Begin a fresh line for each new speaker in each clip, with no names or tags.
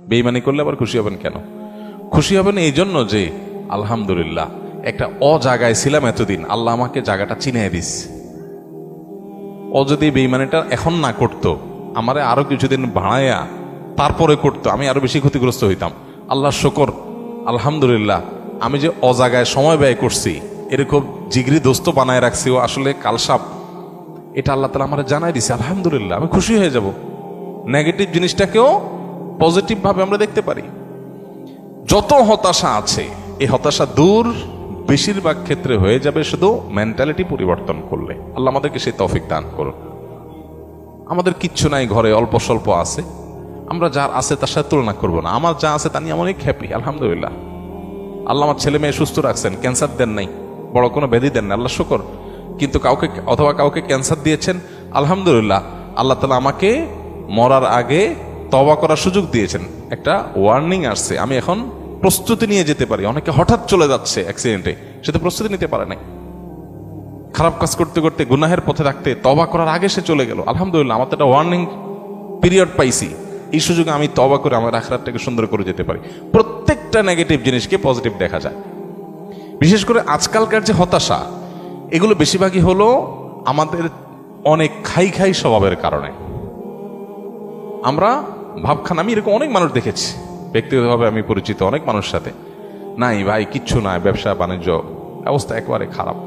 বেঈমানি করলে আবার খুশি হবেন কেন? খুশি হবেন এই জন্য যে আলহামদুলিল্লাহ একটা জায়গায় ছিলাম এতদিন, আল্লাহ আমাকে জায়গাটা চিনিয়ে দিস। ও যদি বেঈমানিটা এখন না করতো, আমারে আরো কিছুদিন বাড়াইয়া তারপরে করতো, আমি আরো বেশি ক্ষতিগ্রস্ত হইতাম। আল্লাহ শুকর, আলহামদুলিল্লাহ আমি যে জায়গায় সময় ব্যয় করছি, এরকম জিগরি দোস্ত বানায় রাখছি, ও আসলে কালসাপ, এটা আল্লাহ তাআলা আমারে জানাই দিছে। আলহামদুলিল্লাহ, আমি খুশি হয়ে যাব। নেগেটিভ জিনিসটাকেও পজিটিভ ভাবে আমরা দেখতে পারি। যত হতাশা আছে, এই হতাশা দূর বেশিরভাগ ক্ষেত্রে হয়ে যাবে শুধু মেন্টালিটি পরিবর্তন করলে। আল্লাহ আমাদেরকে সেই তৌফিক দান করুন। আমাদের কিচ্ছু নাই, ঘরে অল্প স্বল্প আছে, আমরা যার আছে তার সাথে তুলনা করবো না। আমার যা আছে তা নিয়ে আমি অনেক হ্যাপি, আলহামদুলিল্লাহ। আল্লাহ আমার ছেলে মেয়ে সুস্থ রাখছেন, ক্যান্সার দেন নাই, বড় কোনো ব্যাধি দেন না, আল্লাহ শুকর। কিন্তু কাউকে ক্যান্সার দিয়েছেন, আলহামদুলিল্লাহ আল্লাহ তাআলা আমাকে মরার আগে তওবা করার সুযোগ দিয়েছেন। একটা ওয়ার্নিং আসছে, আমি এখন প্রস্তুতি নিয়ে যেতে পারি। অনেকে হঠাৎ চলে যাচ্ছে অ্যাক্সিডেন্টে, সে তো প্রস্তুতি নিতে পারে নাই। খারাপ কাজ করতে করতে গুনাহের পথে থাকতে তওবা করার আগে সে চলে গেল। আলহামদুলিল্লাহ আমার তো একটা ওয়ার্নিং পিরিয়ড পাইছি, এই সুযোগে আমি তওবা করে আমার আখিরাতটাকে সুন্দর করে যেতে পারি। প্রত্যেকটা নেগেটিভ জিনিসকে পজিটিভ দেখা যায়। বিশেষ করে আজকালকার যে হতাশা, এগুলো বেশিরভাগই হলো আমাদের অনেক খাই স্বভাবের কারণে। আমরা ভাবখান, আমি এরকম অনেক মানুষ দেখেছি ব্যক্তিগতভাবে, আমি পরিচিত অনেক মানুষের সাথে, নাই ভাই কিচ্ছু নাই, ব্যবসা বাণিজ্য অবস্থা একেবারে খারাপ।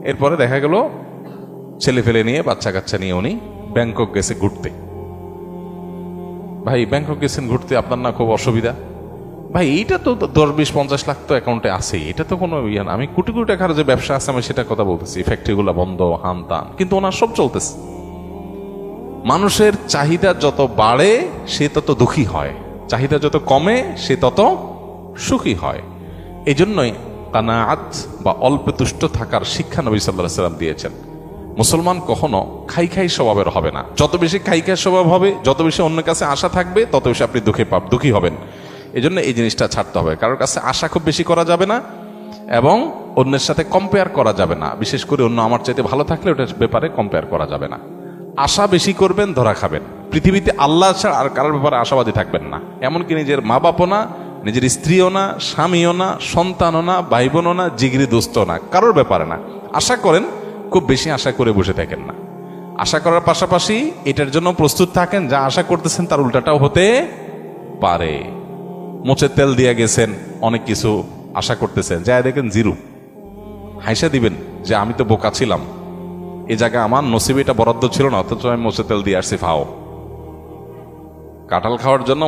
এরপরে দেখা গেল ছেলে ফেলে নিয়ে, বাচ্চা কাচ্চা নিয়ে উনি ব্যাংকক গেছে ঘুরতে। ভাই ব্যাংকক গেছেন ঘুরতে, আপনার না খুব অসুবিধা? ভাই এইটা তো 10-20-50 লাখ তো অ্যাকাউন্টে আছেই, এটা তো কোনো ইয়ে না। আমি কোটি কোটি টাকার যে ব্যবসা আছে আমি সেটা কথা বলতেছি, ফ্যাক্টরিগুলো বন্ধ, হান তান, কিন্তু ওনার সব চলতেছে। মানুষের চাহিদা যত বাড়ে সে তত দুঃখী হয়, চাহিদা যত কমে সে তত সুখী হয়। এই জন্যই কানাআত বা অল্পে তুষ্ট থাকার শিক্ষা নবী সাল্লাল্লাহু আলাইহি ওয়াসাল্লাম দিয়েছেন। মুসলমান কখনো খাই স্বভাবের হবে না। যত বেশি খাই স্বভাব হবে, যত বেশি অন্যের কাছে আশা থাকবে, তত বেশি আপনি দুঃখী হবেন। এই জন্য এই জিনিসটা ছাড়তে হবে। কারোর কাছে আশা খুব বেশি করা যাবে না এবং অন্যের সাথে কম্পেয়ার করা যাবে না। বিশেষ করে অন্য আমার চাইতে ভালো থাকলে ওটার ব্যাপারে কম্পেয়ার করা যাবে না। আশা বেশি করবেন, ধরা খাবেন। পৃথিবীতে আল্লাহ ছাড়া আর কারোর ব্যাপারে আশাবাদী থাকবেন না। এমনকি নিজের মা বাপও না, নিজের স্ত্রীও না, স্বামীও না, সন্তানও না, ভাই বোনও না, জিগরি দোস্ত না, কারোর ব্যাপারে না। আশা করেন, খুব বেশি আশা করে বসে থাকেন না। আশা করার পাশাপাশি এটার জন্য প্রস্তুত থাকেন, যা আশা করতেছেন তার উল্টাটাও হতে পারে। মোচের তেল দিয়ে গেছেন, অনেক কিছু আশা করতেছেন, যা দেখেন জিরো, হাইসা দিবেন যে আমি তো বোকা ছিলাম, এই জায়গায় আমার নসিবে এটা বরাদ্দ ছিল না, অথচ আমি মোচের তেল দিয়ে আসছি ফাও। কাঁঠাল খাওয়ার জন্য